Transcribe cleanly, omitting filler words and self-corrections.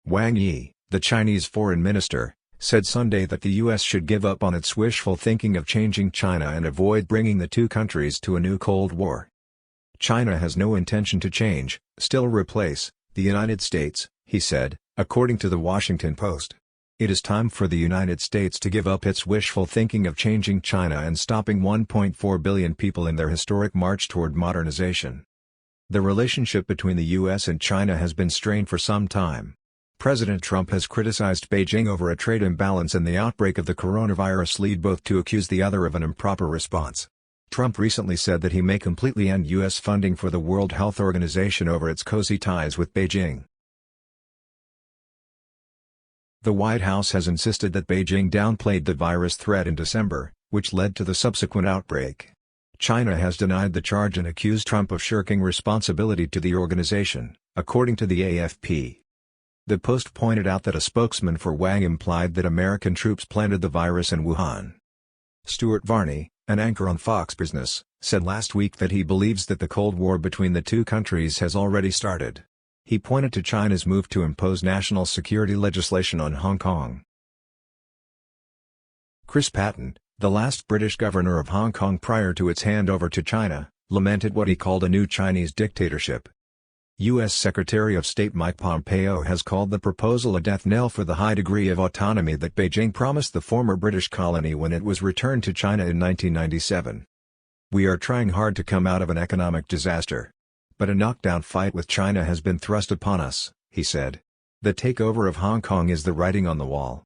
Wang Yi, the Chinese foreign minister, said Sunday that the U.S. should give up on its wishful thinking of changing China and avoid bringing the two countries to a new Cold War. China has no intention to change, still replace, the United States, he said, according to the Washington Post. It is time for the United States to give up its wishful thinking of changing China and stopping 1.4 billion people in their historic march toward modernization. The relationship between the U.S. and China has been strained for some time. President Trump has criticized Beijing over a trade imbalance and the outbreak of the coronavirus lead both to accuse the other of an improper response. Trump recently said that he may completely end U.S. funding for the World Health Organization over its cozy ties with Beijing. The White House has insisted that Beijing downplayed the virus threat in December, which led to the subsequent outbreak. China has denied the charge and accused Trump of shirking responsibility to the organization, according to the AFP. The Post pointed out that a spokesman for Wang implied that American troops planted the virus in Wuhan. Stuart Varney, an anchor on Fox Business, said last week that he believes that the Cold War between the two countries has already started. He pointed to China's move to impose national security legislation on Hong Kong. Chris Patten, the last British governor of Hong Kong prior to its handover to China, lamented what he called a new Chinese dictatorship. U.S. Secretary of State Mike Pompeo has called the proposal a death knell for the high degree of autonomy that Beijing promised the former British colony when it was returned to China in 1997. "We are trying hard to come out of an economic disaster. But a knockdown fight with China has been thrust upon us," he said. "The takeover of Hong Kong is the writing on the wall."